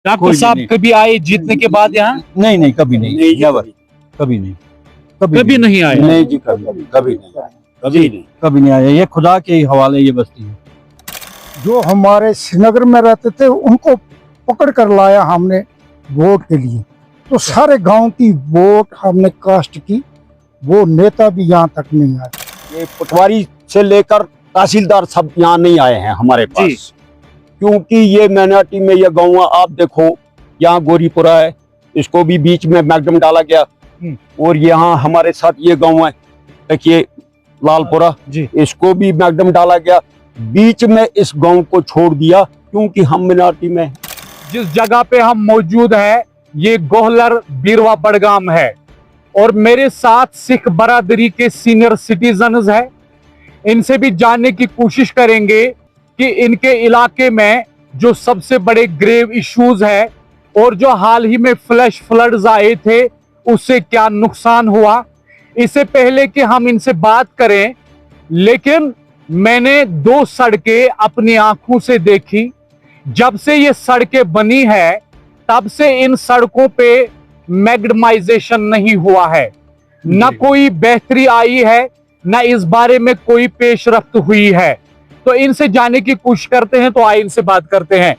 Doctor साहब कभी आए जीतने के बाद यहाँ? नहीं नहीं, कभी नहीं, कभी नहीं, कभी नहीं आए? नहीं जी, कभी नहीं आया। ये खुदा के हवाले ये बस्ती है। जो हमारे श्रीनगर में रहते थे उनको पकड़ कर लाया हमने वोट के लिए, तो सारे गांव की वोट हमने कास्ट की, वो नेता भी यहाँ तक नहीं आए। ये पटवारी से लेकर तहसीलदार सब यहाँ नहीं आए हैं हमारे पास, क्योंकि ये माइनॉरिटी में ये गाँव आप देखो, यहाँ गोरीपुरा है, इसको भी बीच में मैगडम डाला गया, और यहाँ हमारे साथ ये गाँव है देखिए लालपुरा, इसको भी मैगडम डाला गया, बीच में इस गांव को छोड़ दिया क्योंकि हम मिनार्टी में। जिस जगह पे हम मौजूद हैं ये गोहलर बीरवा बड़गाम है, और मेरे साथ सिख बरादरी के सीनियर सिटीजन्स हैं। इनसे भी जानने की कोशिश करेंगे कि इनके इलाके में जो सबसे बड़े ग्रेव इश्यूज है और जो हाल ही में फ्लैश फ्लड्स आए थे उससे क्या नुकसान हुआ। इससे पहले कि हम इनसे बात करें, लेकिन मैंने 2 सड़कें अपनी आंखों से देखी। जब से ये सड़कें बनी है तब से इन सड़कों पे मैग्डमाइजेशन नहीं हुआ है, न कोई बेहतरी आई है, न इस बारे में कोई पेशरफ्त हुई है। तो इनसे जानने की कोशिश करते हैं, तो आइए इनसे बात करते हैं।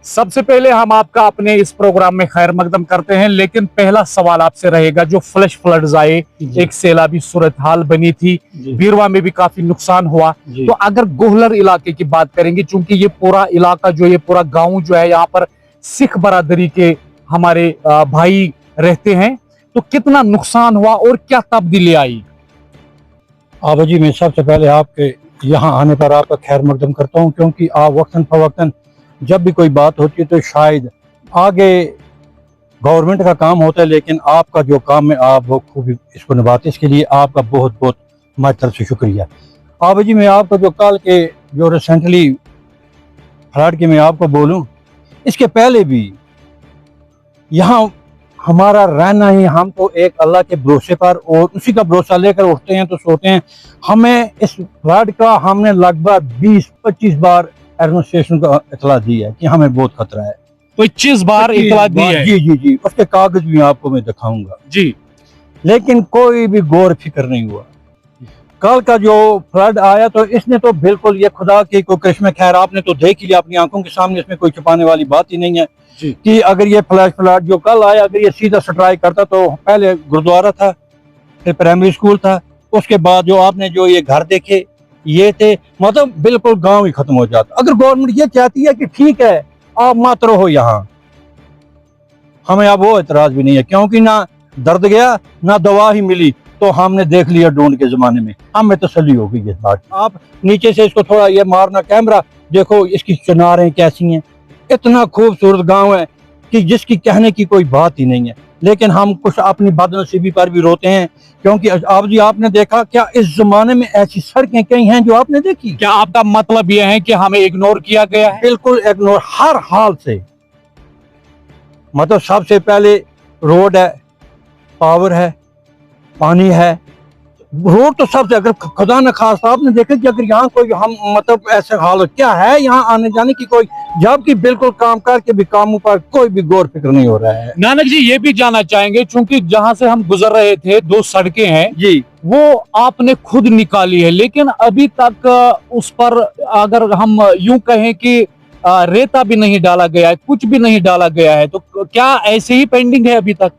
सबसे पहले हम आपका अपने इस प्रोग्राम में खैर मकदम करते हैं, लेकिन पहला सवाल आपसे रहेगा, जो फ्लैश फ्लड्स आए, एक सैलाबी सूरत हाल बनी थी, बीरवा में भी काफी नुकसान हुआ, तो अगर गोहलर इलाके की बात करेंगे, चूंकि ये पूरा इलाका जो ये पूरा गांव जो है यहाँ पर सिख बरादरी के हमारे भाई रहते हैं, तो कितना नुकसान हुआ और क्या तब्दीली आई? आबा जी, मैं सबसे पहले आपके यहाँ आने पर आपका खैर मकदम करता हूँ, क्योंकि आप वक्तन फवक्तन जब भी कोई बात होती है तो शायद आगे गवर्नमेंट का काम होता है, लेकिन आपका जो काम है आप वो खूब इसको निभाते, इसके लिए आपका बहुत बहुत हमारी तरफ से शुक्रिया। आबा जी, मैं आपको जो कल के जो रिसेंटली फ्लड की मैं आपको बोलूं, इसके पहले भी यहाँ हमारा रहना ही, हम तो एक अल्लाह के भरोसे पर और उसी का भरोसा लेकर उठते हैं तो सोते हैं। हमें इस फ्लड का हमने लगभग 20-25 बार एडमिनिस्ट्रेशन को इतला दी है कि हमें बहुत खतरा है। 25 बार इतला दी है? जी जी जी, उसके कागज भी आपको मैं दिखाऊंगा जी, लेकिन कोई भी गौर फिक्र नहीं हुआ। कल का जो फ्लड आया तो इसने तो बिल्कुल ये खुदा की कोई करिश्मा, खैर आपने तो देख ही लिया अपनी आंखों के सामने, इसमें कोई छुपाने वाली बात ही नहीं है कि अगर ये फ्लैश फ्लड जो कल आया अगर ये सीधा स्ट्राइक करता तो पहले गुरुद्वारा था, फिर प्राइमरी स्कूल था, उसके बाद जो आपने जो ये घर देखे ये थे, मतलब बिल्कुल गांव ही खत्म हो जाता। अगर गवर्नमेंट ये चाहती है कि ठीक है आप मत रहो यहाँ, हमें अब वो एतराज भी नहीं है, क्योंकि ना दर्द गया ना दवा ही मिली, तो हमने देख लिया ढूंढ के जमाने में, हमें तसल्ली हो गई इस बात। आप नीचे से इसको थोड़ा ये मारना कैमरा, देखो इसकी चिनारें कैसी हैं, इतना खूबसूरत गांव है कि जिसकी कहने की कोई बात ही नहीं है। लेकिन हम कुछ अपनी बदनसीबी पर भी रोते हैं, क्योंकि आप जी आपने देखा क्या इस जमाने में ऐसी सड़कें कई हैं जो आपने देखी? क्या आपका मतलब यह है कि हमें इग्नोर किया गया है? बिल्कुल इग्नोर, हर हाल से। मतलब सबसे पहले रोड है, पावर है, पानी है, रोड तो सबसे, अगर खुदा न खासा आपने देखा कि अगर यहाँ कोई हम मतलब ऐसे हालत क्या है यहाँ आने जाने की कोई, जबकि बिल्कुल काम करके भी कामों पर कोई भी गौर फिक्र नहीं हो रहा है। नानक जी ये भी जानना चाहेंगे, चूंकि जहाँ से हम गुजर रहे थे 2 सड़कें हैं जी, वो आपने खुद निकाली है, लेकिन अभी तक उस पर अगर हम यूं कहें कि रेता भी नहीं डाला गया है, कुछ भी नहीं डाला गया है, तो क्या ऐसे ही पेंडिंग है अभी तक?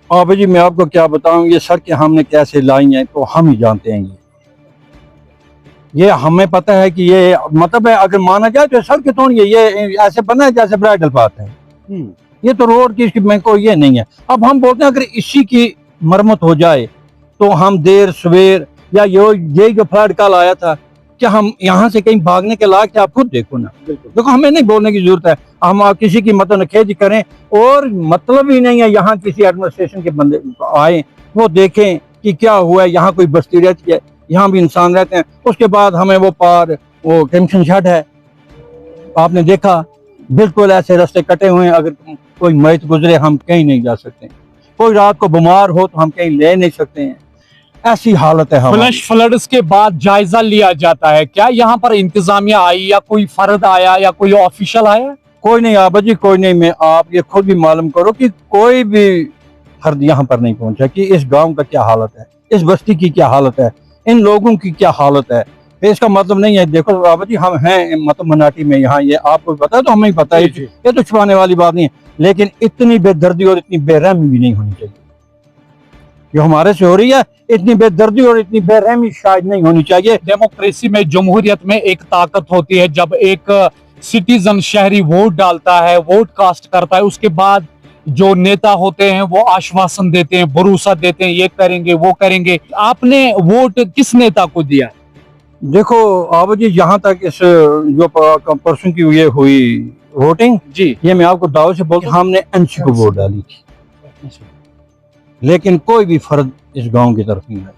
अब जी मैं आपको क्या बताऊं, ये सड़कें हमने कैसे लाई हैं तो हम ही जानते हैं। ये हमें पता है कि ये मतलब है, अगर माना जाए तो सड़कें तो ये ऐसे बना है जैसे ब्राइडल पाथ है, ये तो रोड की में कोई ये नहीं है। अब हम बोलते हैं अगर इसी की मरम्मत हो जाए तो हम देर सवेर, या ये जो फ्लड कल आया था, क्या हम यहाँ से कहीं भागने के लायक थे? आप खुद देखो ना, देखो हमें नहीं बोलने की जरूरत है, हम किसी की मतलब नखेज करें, और मतलब ही नहीं है यहाँ किसी एडमिनिस्ट्रेशन के बंदे आए वो देखें कि क्या हुआ है, यहाँ कोई बस्ती रहती है, यहाँ भी इंसान रहते हैं। उसके बाद हमें वो पार वो टेंशन शेड है, आपने देखा बिल्कुल ऐसे रास्ते कटे हुए हैं, अगर कोई मरीज गुजरे हम कहीं नहीं जा सकते, कोई रात को बीमार हो तो हम कहीं ले नहीं सकते हैं, ऐसी हालत है। फ्लैश फ्लड्स के बाद जायजा लिया जाता है, क्या यहाँ पर इंतजामिया आई या कोई फर्द आया या कोई ऑफिशियल आया? कोई नहीं आबा जी, कोई नहीं। मैं आप ये खुद भी मालूम करो कि कोई भी फर्द यहाँ पर नहीं पहुंचा कि इस गांव का क्या हालत है, इस बस्ती की क्या हालत है, इन लोगों की क्या हालत है। फिर इसका मतलब नहीं है, देखो आबा जी हम हैं मतलब मनाटी में यहाँ, ये आपको पता है तो हमें पता है, ये तो छुपाने वाली बात नहीं है। लेकिन इतनी बेदर्दी और इतनी बेरहमी भी नहीं होनी चाहिए जो हमारे से हो रही है। इतनी बेदर्दी और इतनी बेरहमी शायद नहीं होनी चाहिए। डेमोक्रेसी में, जमहूरियत में एक ताकत होती है, जब एक सिटीजन शहरी वोट डालता है, वोट कास्ट करता है, उसके बाद जो नेता होते हैं वो आश्वासन देते हैं, भरोसा देते हैं, ये करेंगे वो करेंगे। आपने वोट किस नेता को दिया? देखो आबा जी, यहाँ तक इस जो परसों की ये हुई वोटिंग जी, ये मैं आपको दाव से बोलता हूँ, हमने एनसी को वोट डाली थी, लेकिन कोई भी फर्द इस गांव की तरफ नहीं आया।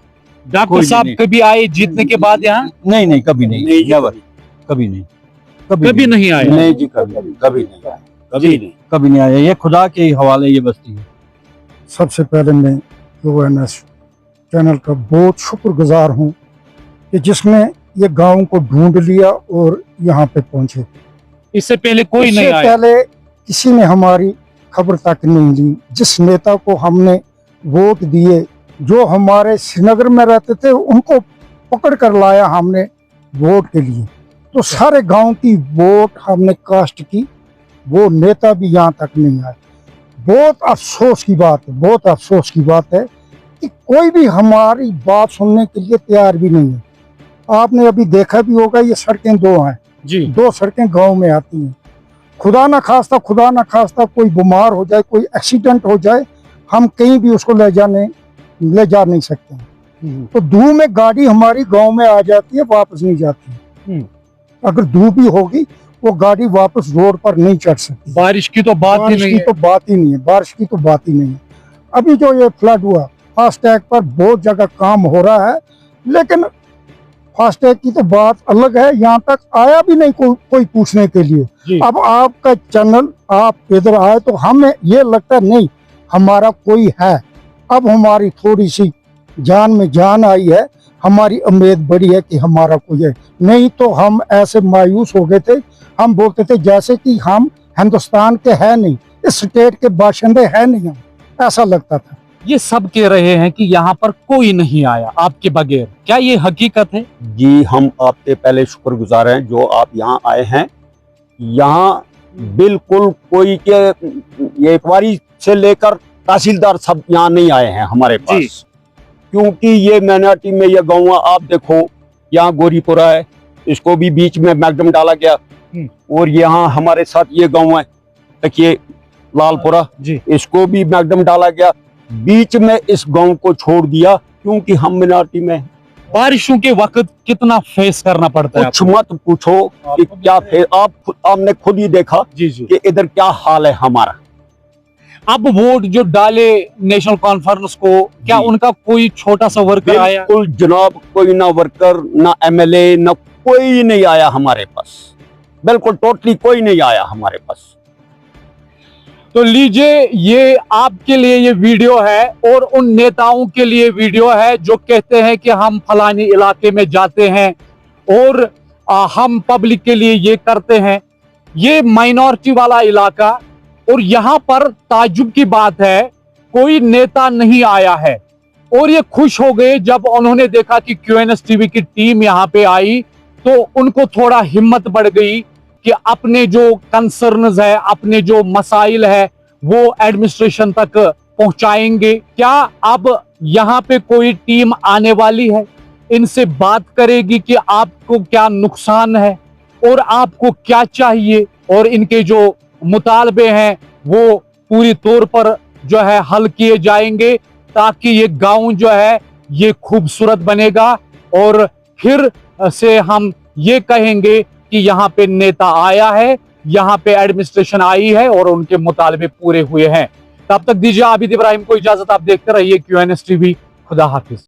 डॉक्टर साहब कभी आए जीतने के बाद यहाँ? नहीं, कभी नहीं, नेवर, कभी नहीं, कभी नहीं आए? नहीं जी, कभी नहीं आया। ये खुदा के हवाले ये बस्ती है। सबसे पहले मैं UNS चैनल का बहुत शुक्रगुजार हूँ कि जिसने ये गांव को ढूंढ लिया और यहाँ पे पहुंचे। इससे पहले कोई नहीं इससे आया? पहले किसी ने हमारी खबर तक नहीं ली। जिस नेता को हमने वोट दिए, जो हमारे श्रीनगर में रहते थे, उनको पकड़ कर लाया हमने वोट के लिए। तो सारे गांव की वोट हमने कास्ट की, वो नेता भी यहाँ तक नहीं आए। बहुत अफसोस की बात है, बहुत अफसोस की बात है कि कोई भी हमारी बात सुनने के लिए तैयार भी नहीं है। आपने अभी देखा भी होगा, ये सड़कें दो हैं जी, 2 सड़कें गांव में आती हैं। खुदा ना खास्ता कोई बीमार हो जाए, कोई एक्सीडेंट हो जाए, हम कहीं भी उसको ले जा नहीं सकते हैं। तो धूप में गाड़ी हमारी गांव में आ जाती है, वापस नहीं जाती। अगर धूप भी होगी वो गाड़ी वापस रोड पर नहीं चढ़ सकती। बारिश की तो बात ही नहीं है। बारिश की तो बात ही नहीं है। अभी जो ये फ्लड हुआ, फास्टैग पर बहुत जगह काम हो रहा है, लेकिन फास्टैग की तो बात अलग है, यहाँ तक आया भी नहीं कोई पूछने के लिए। अब आपका चैनल, आप इधर आए तो हमें ये लगता नहीं हमारा कोई है। अब हमारी थोड़ी सी जान में जान आई है, हमारी उम्मीद बड़ी है कि हमारा कोई है। नहीं तो हम ऐसे मायूस हो गए थे, हम बोलते थे जैसे कि हम हिंदुस्तान के है नहीं, इस स्टेट के बाशिंदे है नहीं, हम ऐसा लगता था। ये सब कह रहे हैं कि यहाँ पर कोई नहीं आया आपके बगैर, क्या ये हकीकत है? जी, हम आपके पहले शुक्रगुजार हैं जो आप यहाँ आए हैं। यहाँ बिल्कुल कोई के ये इतवारी से लेकर तहसीलदार सब यहाँ नहीं आए हैं हमारे पास, क्योंकि ये मैनाटी में ये गाँव आप देखो, यहाँ गोरीपुरा है, इसको भी बीच में मैगडम डाला गया, और यहाँ हमारे साथ ये गाँव है देखिए लालपुरा, इसको भी मैगडम डाला गया। बीच में इस गांव को छोड़ दिया क्योंकि हम मिनाटी में। बारिशों के वक्त कितना फेस करना पड़ता है? कुछ मत पूछो कि क्या आपने खुद ही देखा कि इधर क्या हाल है हमारा। अब वोट जो डाले नेशनल कॉन्फ्रेंस को, क्या उनका कोई छोटा सा वर्कर आया? बिल्कुल जनाब, कोई ना वर्कर, ना MLA, ना कोई नहीं आया हमारे पास। बिल्कुल टोटली कोई नहीं आया हमारे पास। तो लीजिए, ये आपके लिए ये वीडियो है और उन नेताओं के लिए वीडियो है जो कहते हैं कि हम फलानी इलाके में जाते हैं और हम पब्लिक के लिए ये करते हैं। ये माइनॉरिटी वाला इलाका, और यहाँ पर ताज्जुब की बात है कोई नेता नहीं आया है, और ये खुश हो गए जब उन्होंने देखा कि QNS TV की टीम यहाँ पे आई, तो उनको थोड़ा हिम्मत बढ़ गई कि अपने जो कंसर्न्स है, अपने जो मसाइल है वो एडमिनिस्ट्रेशन तक पहुंचाएंगे। क्या अब यहाँ पे कोई टीम आने वाली है, इनसे बात करेगी कि आपको क्या नुकसान है और आपको क्या चाहिए, और इनके जो मुतालबे हैं वो पूरी तौर पर जो है हल किए जाएंगे, ताकि ये गांव जो है ये खूबसूरत बनेगा, और फिर से हम ये कहेंगे कि यहाँ पे नेता आया है, यहाँ पे एडमिनिस्ट्रेशन आई है और उनके मुतालबे पूरे हुए हैं। तब तक दीजिए आबिद इब्राहिम को इजाजत, आप देखते रहिए QNS TV। खुदा हाफिज।